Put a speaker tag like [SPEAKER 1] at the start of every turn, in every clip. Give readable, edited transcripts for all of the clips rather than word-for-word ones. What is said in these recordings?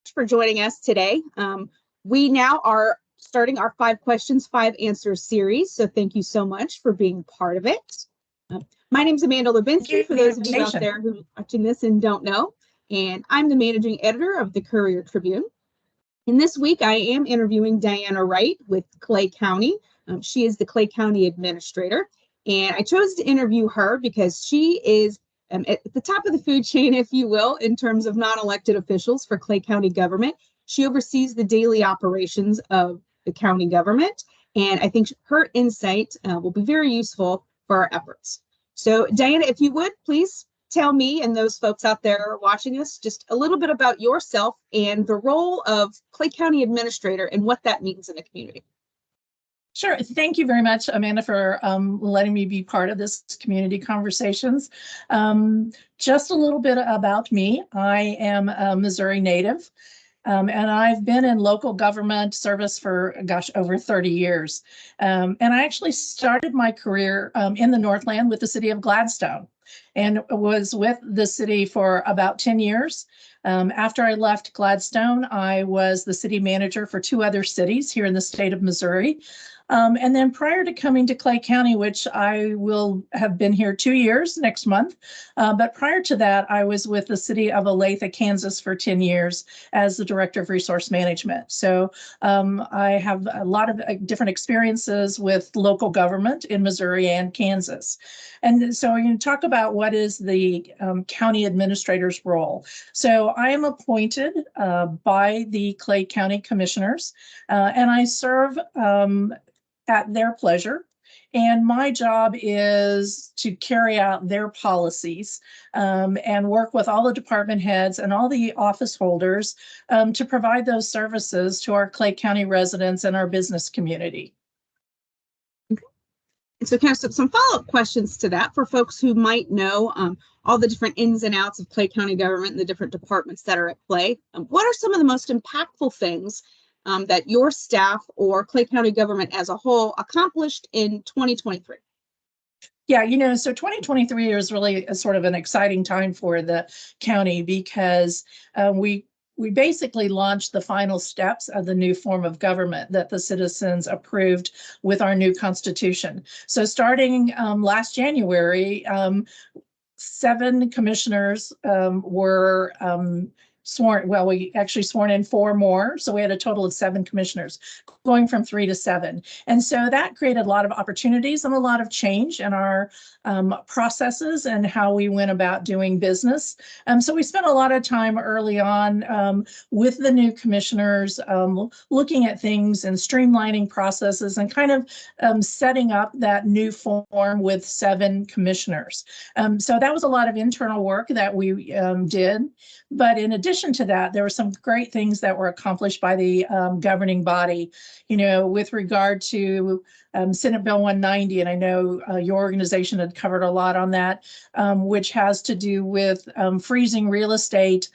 [SPEAKER 1] much for joining us today. We now are starting our 5 questions, 5 answers series. So thank you so much for being part of it. My name is Amanda Lubinsky, for those of you out there who are watching this and don't know, and I'm the managing editor of the Courier-Tribune. And this week I am interviewing Dianna Wright with Clay County. She is the Clay County administrator, and I chose to interview her because she is at the top of the food chain, if you will, in terms of non-elected officials for Clay County government. She oversees the daily operations of the county government, and I think her insight will be very useful for our efforts. So Dianna, if you would, please tell me and those folks out there watching us just a little bit about yourself and the role of Clay County administrator and what that means in the community.
[SPEAKER 2] Sure. Thank you very much, Amanda, for letting me be part of this community conversations. Just a little bit about me. I am a Missouri native, and I've been in local government service for, gosh, over 30 years. And I actually started my career in the Northland with the city of Gladstone, and was with the city for about 10 years. After I left Gladstone, I was the city manager for 2 other cities here in the state of Missouri. And then prior to coming to Clay County, which I will have been here 2 years next month, but prior to that, I was with the city of Olathe, Kansas for 10 years as the director of resource management. So I have a lot of different experiences with local government in Missouri and Kansas. And so I'm going to talk about what is the county administrator's role. So I am appointed by the Clay County commissioners, and I serve at their pleasure. And my job is to carry out their policies and work with all the department heads and all the office holders to provide those services to our Clay County residents and our business community.
[SPEAKER 1] Okay. And so kind of some follow-up questions to that for folks who might know all the different ins and outs of Clay County government and the different departments that are at play. What are some of the most impactful things that your staff or Clay County government as a whole accomplished in 2023?
[SPEAKER 2] Yeah, so 2023 is really a sort of an exciting time for the county because we basically launched the final steps of the new form of government that the citizens approved with our new constitution. So starting last January, 7 commissioners were sworn. Well, we actually sworn in 4 more. So we had a total of 7 commissioners, going from 3 to 7. And so that created a lot of opportunities and a lot of change in our processes and how we went about doing business. So we spent a lot of time early on with the new commissioners, looking at things and streamlining processes and kind of setting up that new form with 7 commissioners. So that was a lot of internal work that we did. But in addition to that, there were some great things that were accomplished by the governing body, with regard to Senate Bill 190, and I know your organization had covered a lot on that, which has to do with freezing real estate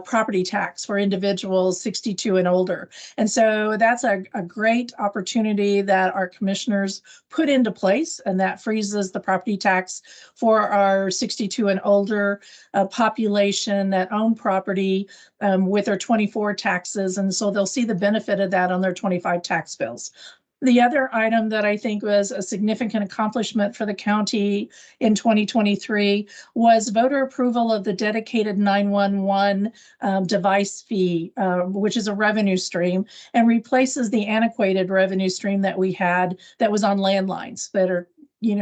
[SPEAKER 2] property tax for individuals 62 and older. And so that's a great opportunity that our commissioners put into place, and that freezes the property tax for our 62 and older population that own property with their 24 taxes. And so they'll see the benefit of that on their 25 tax bills. The other item that I think was a significant accomplishment for the county in 2023 was voter approval of the dedicated 911 device fee, which is a revenue stream and replaces the antiquated revenue stream that we had that was on landlines that are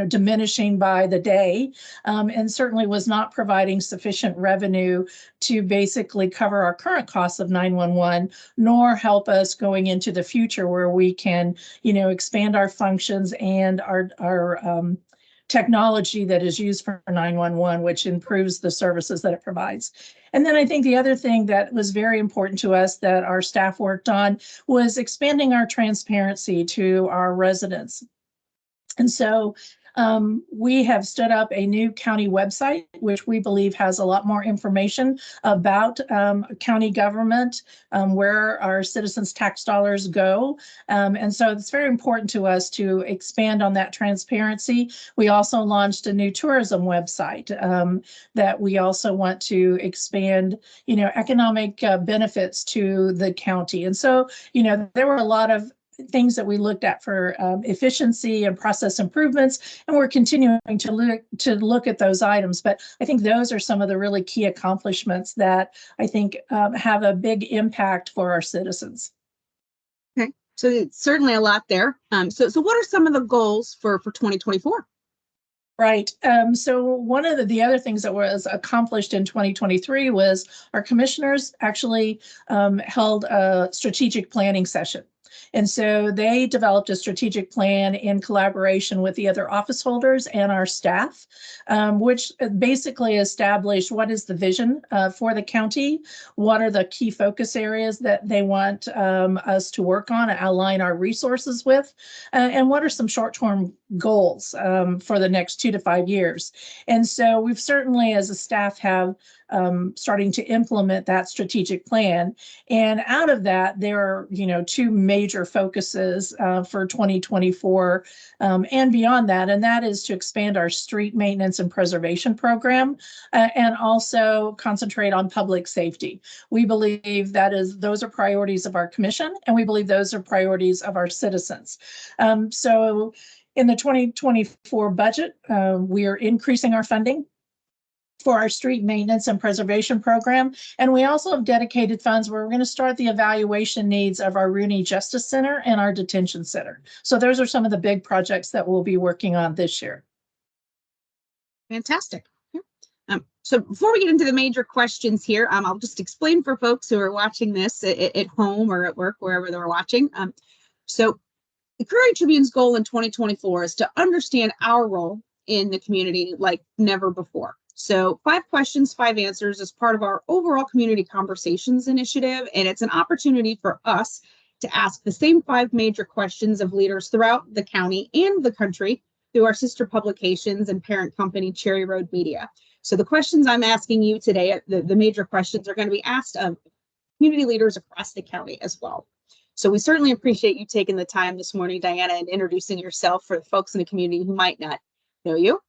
[SPEAKER 2] diminishing by the day, and certainly was not providing sufficient revenue to basically cover our current costs of 911, nor help us going into the future where we can, expand our functions and our technology that is used for 911, which improves the services that it provides. And then I think the other thing that was very important to us that our staff worked on was expanding our transparency to our residents. And so We have stood up a new county website, which we believe has a lot more information about county government, where our citizens' tax dollars go. And so it's very important to us to expand on that transparency. We also launched a new tourism website that we also want to expand, economic benefits to the county. And so, there were a lot of things that we looked at for efficiency and process improvements, and we're continuing to look at those items. But I think those are some of the really key accomplishments that I think have a big impact for our citizens.
[SPEAKER 1] Okay, so it's certainly a lot there. So what are some of the goals for 2024?
[SPEAKER 2] Right. So one of the other things that was accomplished in 2023 was our commissioners actually held a strategic planning session. And so they developed a strategic plan in collaboration with the other office holders and our staff, which basically established what is the vision for the county, what are the key focus areas that they want us to work on and align our resources with, and what are some short-term goals for the next 2 to 5 years. And so we've certainly, as a staff, have starting to implement that strategic plan. And out of that, there are, 2 major focuses for 2024 and beyond that. And that is to expand our street maintenance and preservation program and also concentrate on public safety. We believe those are priorities of our commission, and we believe those are priorities of our citizens. So in the 2024 budget, we are increasing our funding for our street maintenance and preservation program. And we also have dedicated funds where we're going to start the evaluation needs of our Rooney Justice Center and our detention center. So those are some of the big projects that we'll be working on this year.
[SPEAKER 1] Fantastic. So before we get into the major questions here, I'll just explain for folks who are watching this at home or at work, wherever they're watching. So the Courier-Tribune's goal in 2024 is to understand our role in the community like never before. So 5 questions, 5 answers is part of our overall community conversations initiative, and it's an opportunity for us to ask the same 5 major questions of leaders throughout the county and the country through our sister publications and parent company, Cherry Road Media. So the questions I'm asking you today, the major questions, are going to be asked of community leaders across the county as well. So we certainly appreciate you taking the time this morning, Dianna, and introducing yourself for the folks in the community who might not know you.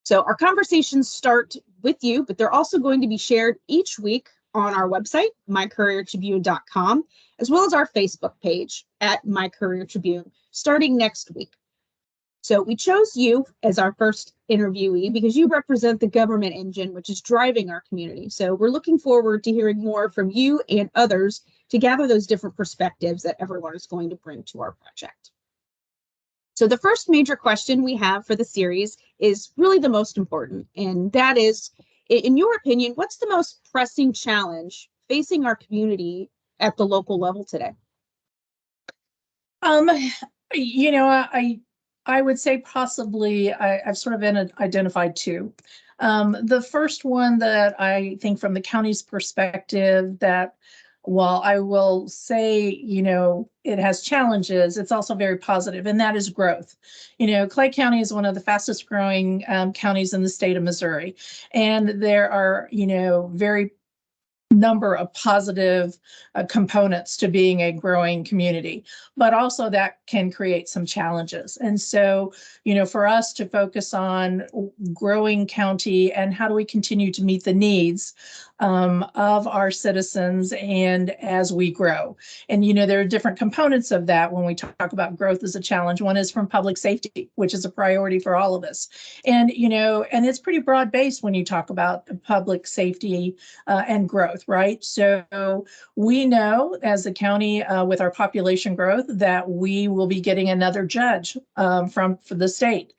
[SPEAKER 1] So our conversations start with you, but they're also going to be shared each week on our website, mycouriertribune.com, as well as our Facebook page at My Courier Tribune, starting next week. So we chose you as our first interviewee because you represent the government engine, which is driving our community. So we're looking forward to hearing more from you and others to gather those different perspectives that everyone is going to bring to our project. So the first major question we have for the series is really the most important, and that is, in your opinion, what's the most pressing challenge facing our community at the local level today?
[SPEAKER 2] I would say possibly I've sort of identified 2. The first one that I think from the county's perspective that, while I will say, it has challenges, it's also very positive, and that is growth. Clay County is one of the fastest growing counties in the state of Missouri, and there are, very number of positive components to being a growing community, but also that can create some challenges. And so, for us to focus on growing county and how do we continue to meet the needs of our citizens and as we grow. And, there are different components of that when we talk about growth as a challenge. One is from public safety, which is a priority for all of us. And, and it's pretty broad based when you talk about public safety and growth, right? So we know as a county with our population growth that we will be getting another judge for the state.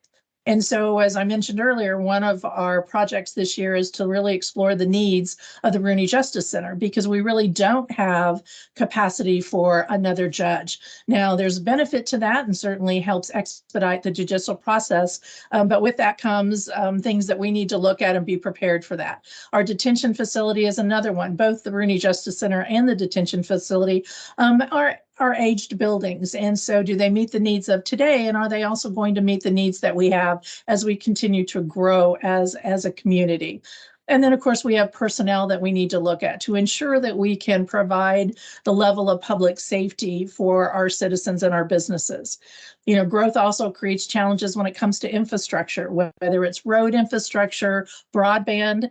[SPEAKER 2] And so, as I mentioned earlier, one of our projects this year is to really explore the needs of the Rooney Justice Center, because we really don't have capacity for another judge. Now, there's a benefit to that and certainly helps expedite the judicial process. But with that comes things that we need to look at and be prepared for that. Our detention facility is another one. Both the Rooney Justice Center and the detention facility are are aged buildings. And so do they meet the needs of today? And are they also going to meet the needs that we have as we continue to grow as a community? And then, of course, we have personnel that we need to look at to ensure that we can provide the level of public safety for our citizens and our businesses. You know, growth also creates challenges when it comes to infrastructure, whether it's road infrastructure, broadband,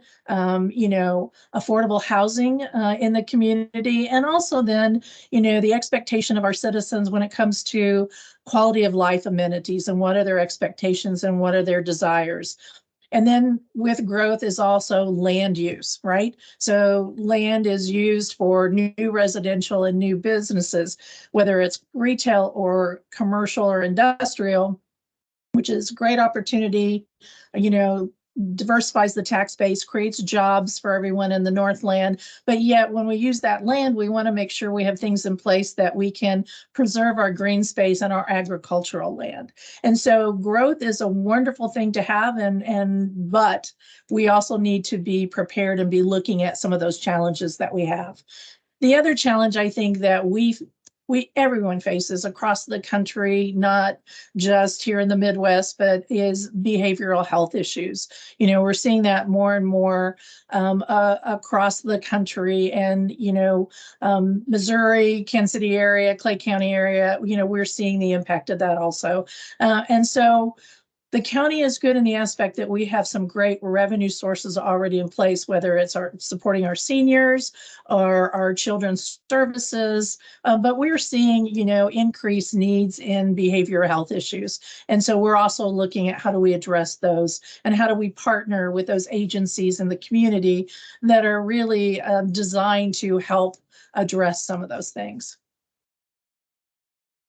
[SPEAKER 2] you know, affordable housing in the community, and also then, you know, the expectation of our citizens when it comes to quality of life amenities and what are their expectations and what are their desires. And then with growth is also land use, right? So land is used for new residential and new businesses, whether it's retail or commercial or industrial, which is a great opportunity, you know, diversifies the tax base, creates jobs for everyone in the Northland. But yet when we use that land, we want to make sure we have things in place that we can preserve our green space and our agricultural land. And so growth is a wonderful thing to have, but we also need to be prepared and be looking at some of those challenges that we have. The other challenge I think that everyone faces across the country, not just here in the Midwest, but is behavioral health issues. You know, we're seeing that more and more across the country, and, you know, Missouri, Kansas City area, Clay County area, you know, we're seeing the impact of that also. And so the county is good in the aspect that we have some great revenue sources already in place, whether it's supporting our seniors or our children's services, but we're seeing, you know, increased needs in behavioral health issues. And so we're also looking at how do we address those and how do we partner with those agencies in the community that are really designed to help address some of those things.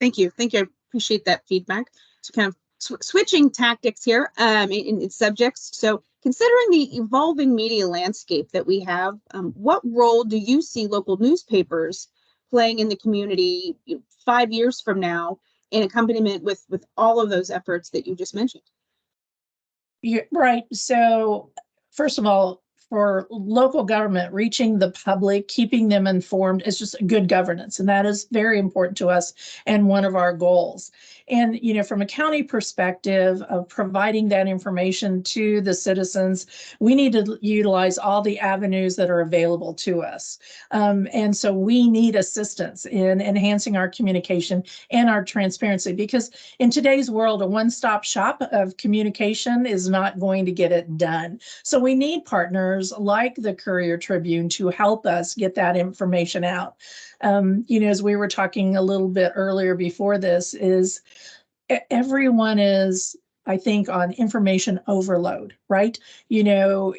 [SPEAKER 1] Thank you. Thank you. I appreciate that feedback. So kind of switching tactics here in subjects. So considering the evolving media landscape that we have, what role do you see local newspapers playing in the community 5 years from now in accompaniment with all of those efforts that you just mentioned?
[SPEAKER 2] Yeah, right. So first of all, for local government, reaching the public, keeping them informed is just good governance. And that is very important to us and one of our goals. And, you know, from a county perspective of providing that information to the citizens, we need to utilize all the avenues that are available to us. And so we need assistance in enhancing our communication and our transparency, because in today's world, a one-stop shop of communication is not going to get it done. So we need partners like the Courier-Tribune to help us get that information out. You know, as we were talking a little bit earlier before this, is everyone is, I think, on information overload, right? You know,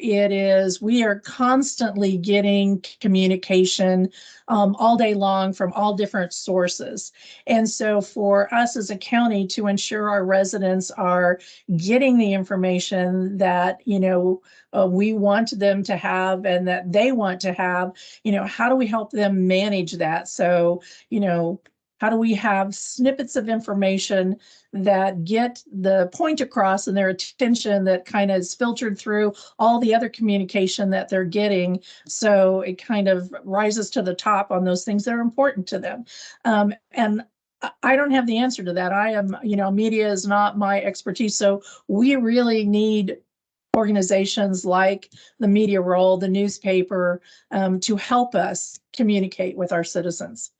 [SPEAKER 2] we are constantly getting communication all day long from all different sources. And so for us as a county to ensure our residents are getting the information that, you know, we want them to have and that they want to have, you know, how do we help them manage that? So, you know, how do we have snippets of information that get the point across and their attention that kind of is filtered through all the other communication that they're getting, so it kind of rises to the top on those things that are important to them. And I don't have the answer to that. I am, you know, media is not my expertise. So we really need organizations like the media role, the newspaper, to help us communicate with our citizens.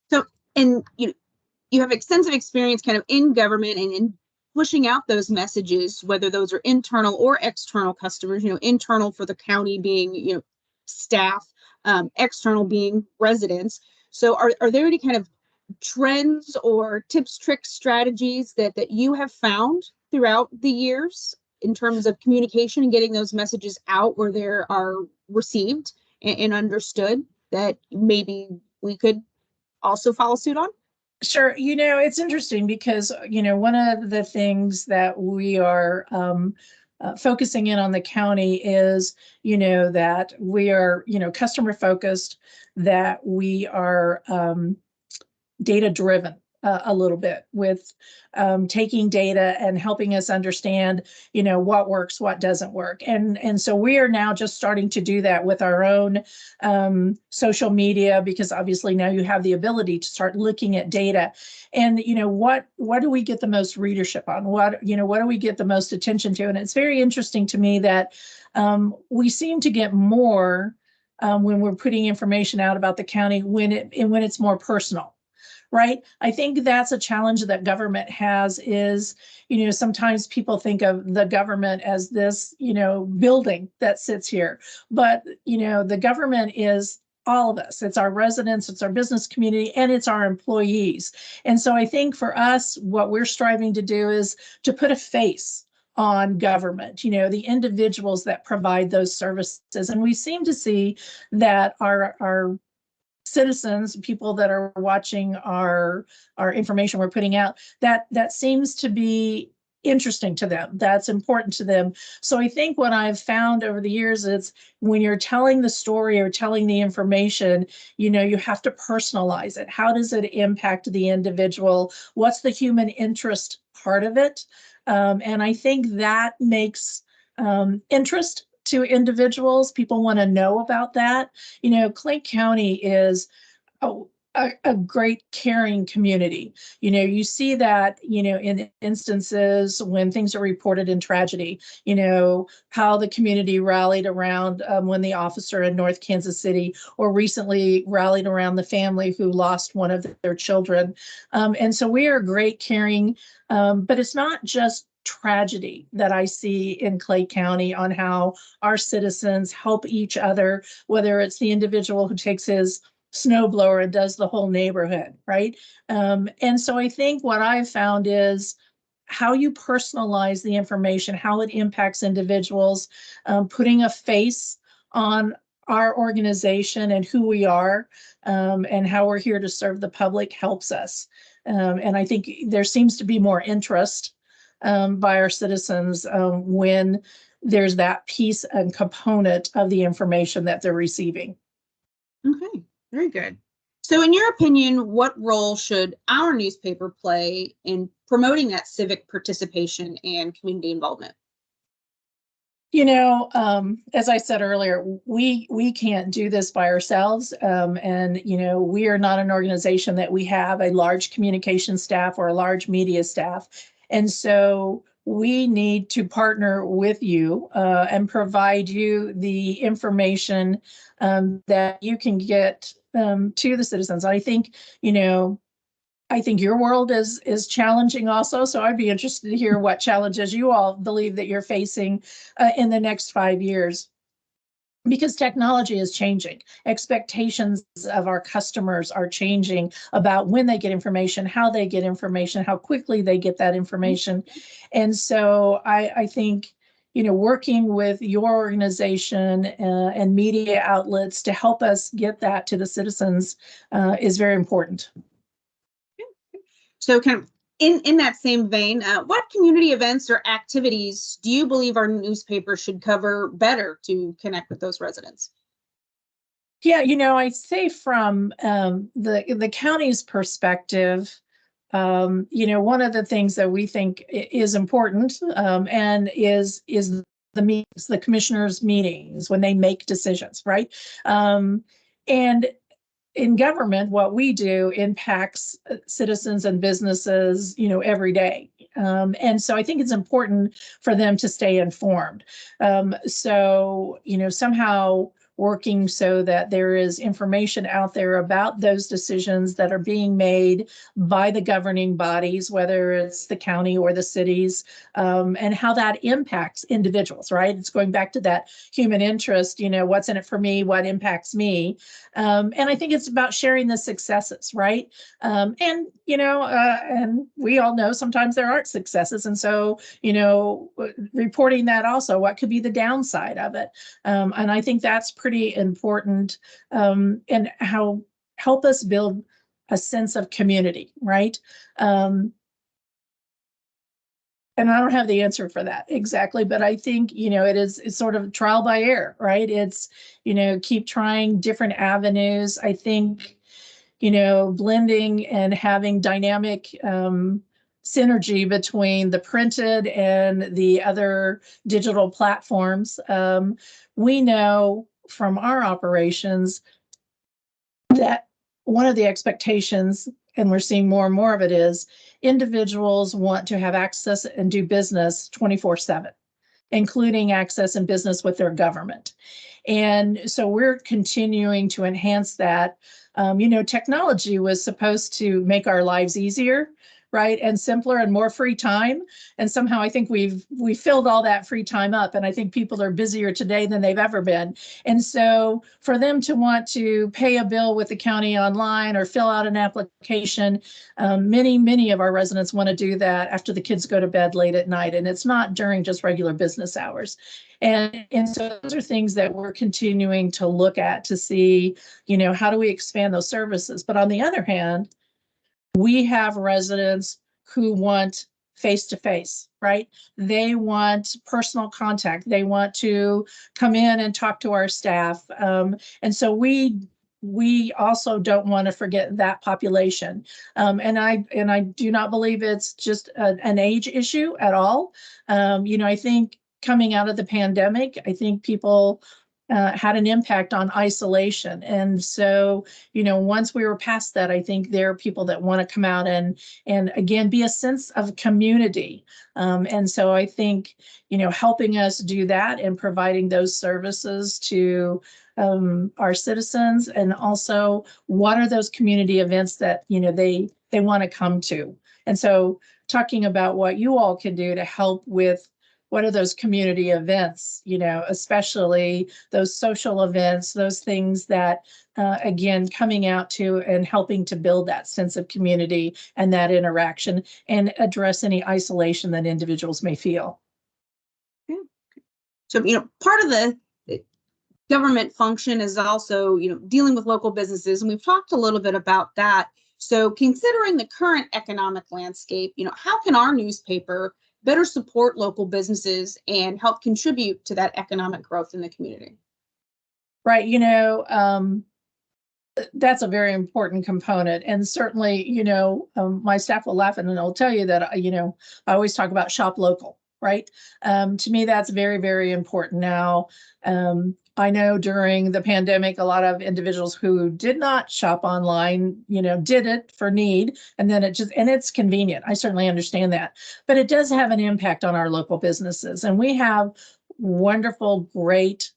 [SPEAKER 1] So, and you have extensive experience kind of in government and in pushing out those messages, whether those are internal or external customers, you know, internal for the county being, you know, staff, external being residents. So are there any kind of trends or tips, tricks, strategies that you have found throughout the years in terms of communication and getting those messages out where they are received and understood that maybe we could also follow suit on?
[SPEAKER 2] Sure. You know, it's interesting because, you know, one of the things that we are focusing in on the county is, you know, that we are, you know, customer focused, that we are data driven. a little bit with taking data and helping us understand, what works, what doesn't work. And so we are now just starting to do that with our own social media, because obviously now you have the ability to start looking at data and, what do we get the most readership on? What do we get the most attention to? And it's very interesting to me that we seem to get more when we're putting information out about the county when it's more personal. Right. I think that's a challenge that government has is, sometimes people think of the government as this, building that sits here. But, the government is all of us. It's our residents, it's our business community, and it's our employees. And so I think for us, what we're striving to do is to put a face on government, the individuals that provide those services. And we seem to see that our citizens, people that are watching our information we're putting out, that seems to be interesting to them. That's important to them. So I think what I've found over the years is when you're telling the story or telling the information, you have to personalize it. How does it impact the individual? What's the human interest part of it? And I think that makes interest to individuals. People want to know about that. Clay County is a great caring community. You see that, in instances when things are reported in tragedy, how the community rallied around when the officer in North Kansas City, or recently rallied around the family who lost one of their children. And so we are great caring, but it's not just tragedy that I see in Clay County on how our citizens help each other, whether it's the individual who takes his snowblower and does the whole neighborhood, right? And so I think what I've found is how you personalize the information, how it impacts individuals, putting a face on our organization and who we are, and how we're here to serve the public helps us. And I think there seems to be more interest by our citizens when there's that piece and component of the information that they're receiving.
[SPEAKER 1] Okay, very good. So in your opinion, what role should our newspaper play in promoting that civic participation and community involvement?
[SPEAKER 2] As I said earlier, we can't do this by ourselves. And, we are not an organization that we have a large communication staff or a large media staff. And so we need to partner with you and provide you the information that you can get to the citizens. I think your world is challenging also. So I'd be interested to hear what challenges you all believe that you're facing in the next 5 years. Because technology is changing. Expectations of our customers are changing about when they get information, how they get information, how quickly they get that information. And so I think, working with your organization and media outlets to help us get that to the citizens is very important.
[SPEAKER 1] So kind of in that same vein, what community events or activities do you believe our newspaper should cover better to connect with those residents?
[SPEAKER 2] Yeah, I'd say from the county's perspective, one of the things that we think is important and is the meetings, the commissioners' meetings when they make decisions, right? And in government, what we do impacts citizens and businesses, every day. And so I think it's important for them to stay informed. So, somehow working so that there is information out there about those decisions that are being made by the governing bodies, whether it's the county or the cities, and how that impacts individuals, right? It's going back to that human interest, what's in it for me, what impacts me. And I think it's about sharing the successes, right? And we all know sometimes there aren't successes. And so, reporting that also, what could be the downside of it? And I think that's pretty important, and help us build a sense of community, right? And I don't have the answer for that exactly, but I think, it's sort of trial by error, right? It's, keep trying different avenues. I think, blending and having dynamic synergy between the printed and the other digital platforms. We know from our operations that one of the expectations, and we're seeing more and more of it, is individuals want to have access and do business 24/7, including access and business with their government. And so we're continuing to enhance that. Technology was supposed to make our lives easier, right, and simpler and more free time. And somehow I think we filled all that free time up. And I think people are busier today than they've ever been. And so for them to want to pay a bill with the county online or fill out an application, many of our residents want to do that after the kids go to bed late at night. And it's not during just regular business hours. And so those are things that we're continuing to look at to see, how do we expand those services? But on the other hand, we have residents who want face-to-face, right? They want personal contact. They want to come in and talk to our staff. And so we also don't want to forget that population. And I do not believe it's just an age issue at all. I think coming out of the pandemic, I think people had an impact on isolation. And so, once we were past that, I think there are people that want to come out and again, be a sense of community. And so I think, helping us do that and providing those services to our citizens, and also what are those community events that, they want to come to. And so talking about what you all can do to help with what are those community events, especially those social events, those things that, again, coming out to and helping to build that sense of community and that interaction and address any isolation that individuals may feel.
[SPEAKER 1] Yeah. So, part of the government function is also, dealing with local businesses. And we've talked a little bit about that. So considering the current economic landscape, how can our newspaper better support local businesses and help contribute to that economic growth in the community?
[SPEAKER 2] Right. That's a very important component. And certainly, my staff will laugh and I'll tell you that, I always talk about shop local, right? To me, that's very, very important. Now, I know during the pandemic, a lot of individuals who did not shop online, did it for need, and then it's convenient. I certainly understand that, but it does have an impact on our local businesses. And we have wonderful, great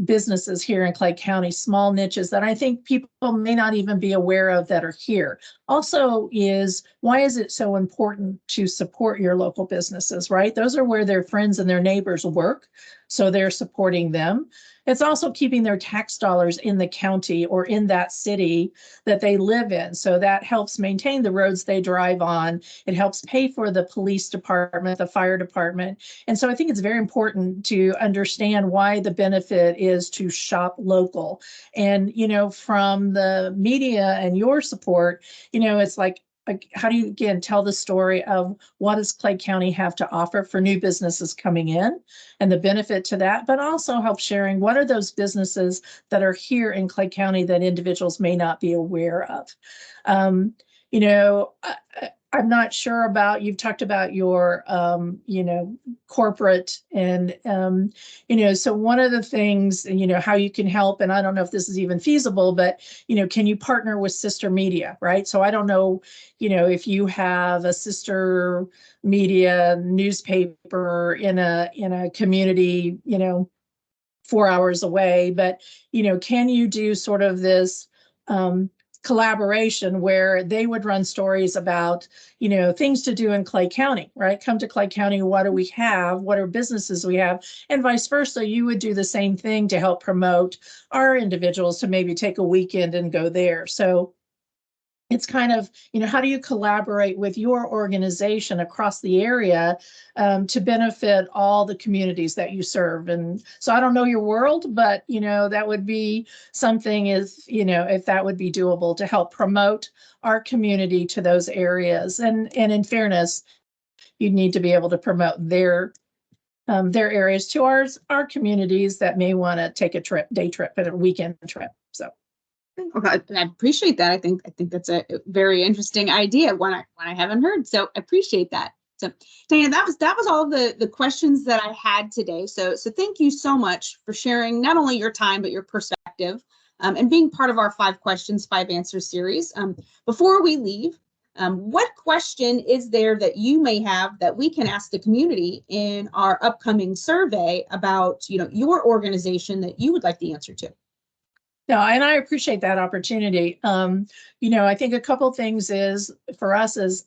[SPEAKER 2] businesses here in Clay County, small niches that I think people may not even be aware of that are here. Also why is it so important to support your local businesses, right? Those are where their friends and their neighbors work, so they're supporting them. It's also keeping their tax dollars in the county or in that city that they live in. So that helps maintain the roads they drive on. It helps pay for the police department, the fire department. And so I think it's very important to understand why the benefit is to shop local. And, from the media and your support, it's like, how do you, again, tell the story of what does Clay County have to offer for new businesses coming in and the benefit to that, but also help sharing what are those businesses that are here in Clay County that individuals may not be aware of. I'm not sure about, you've talked about your, corporate and, so one of the things, how you can help, and I don't know if this is even feasible, but, can you partner with sister media, right? So I don't know, if you have a sister media newspaper in a community, 4 hours away, but, can you do sort of this, collaboration where they would run stories about, things to do in Clay County, right? Come to Clay County, what do we have? What are businesses we have? And vice versa, you would do the same thing to help promote our individuals to maybe take a weekend and go there. So it's kind of, how do you collaborate with your organization across the area to benefit all the communities that you serve? And so I don't know your world, but, that would be something if that would be doable to help promote our community to those areas. And in fairness, you'd need to be able to promote their areas to our communities that may want to take a day trip and a weekend trip. So.
[SPEAKER 1] Okay, I appreciate that. I think that's a very interesting idea, one I haven't heard. So I appreciate that. So Dianna, that was all the questions that I had today. So thank you so much for sharing not only your time but your perspective, and being part of our 5 questions, 5 answers series. Before we leave, what question is there that you may have that we can ask the community in our upcoming survey about, your organization that you would like the answer to?
[SPEAKER 2] No, and I appreciate that opportunity. I think a couple things is for us is,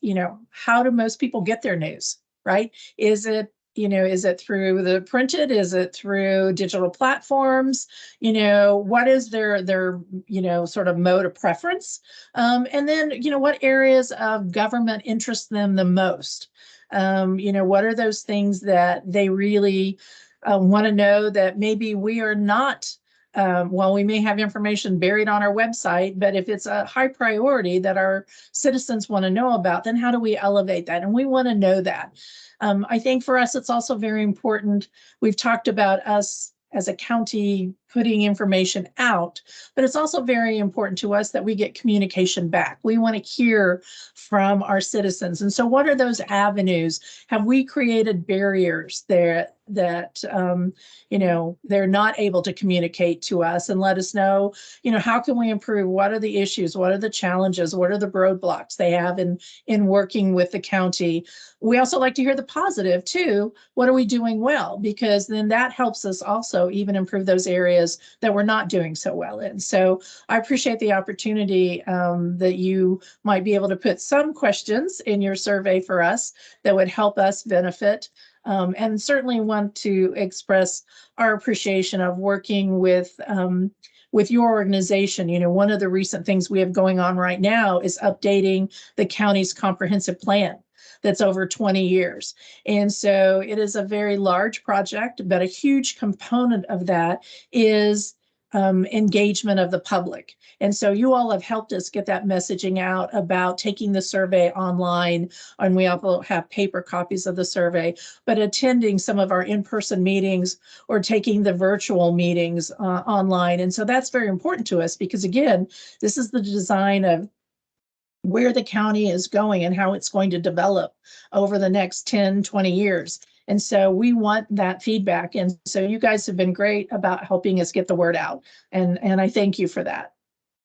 [SPEAKER 2] how do most people get their news, right? Is it through the printed? Is it through digital platforms? What is their sort of mode of preference? And then, what areas of government interest them the most? What are those things that they really want to know that maybe we are not. Well, we may have information buried on our website, but if it's a high priority that our citizens want to know about, then how do we elevate that? And we want to know that. I think for us, it's also very important. We've talked about us as a county putting information out, but it's also very important to us that we get communication back. We want to hear from our citizens. And so what are those avenues? Have we created barriers there that they're not able to communicate to us and let us know, how can we improve? What are the issues? What are the challenges? What are the roadblocks they have in working with the county? We also like to hear the positive too. What are we doing well? Because then that helps us also even improve those areas that we're not doing so well in. So I appreciate the opportunity that you might be able to put some questions in your survey for us that would help us benefit. And certainly want to express our appreciation of working with your organization. One of the recent things we have going on right now is updating the county's comprehensive plan that's over 20 years. And so it is a very large project, but a huge component of that is engagement of the public. And so you all have helped us get that messaging out about taking the survey online, and we also have paper copies of the survey, but attending some of our in-person meetings or taking the virtual meetings online. And so that's very important to us because, again, this is the design of where the county is going and how it's going to develop over the next 10, 20 years. And so we want that feedback. And so you guys have been great about helping us get the word out. And I thank you for that.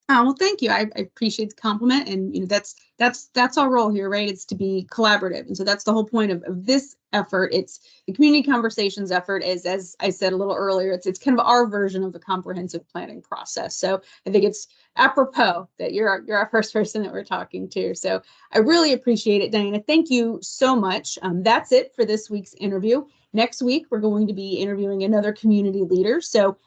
[SPEAKER 1] Oh, well, thank you. I appreciate the compliment. And that's our role here, right? It's to be collaborative. And so that's the whole point of this effort. It's the community conversations effort is, as I said a little earlier, it's kind of our version of the comprehensive planning process. So I think it's apropos that you're our first person that we're talking to. So I really appreciate it, Dianna. Thank you so much. That's it for this week's interview. Next week, we're going to be interviewing another community leader. So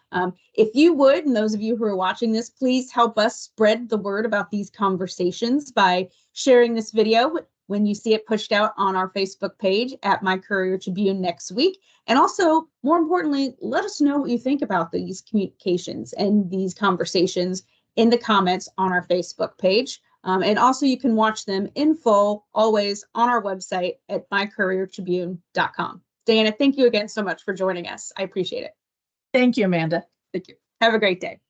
[SPEAKER 1] if you would, and those of you who are watching this, please help us spread the word about these conversations by sharing this video when you see it pushed out on our Facebook page at My Courier-Tribune next week. And also, more importantly, let us know what you think about these communications and these conversations in the comments on our Facebook page. And also, you can watch them in full, always on our website at mycouriertribune.com. Dianna, thank you again so much for joining us. I appreciate it.
[SPEAKER 2] Thank you, Amanda.
[SPEAKER 1] Thank you. Have a great day.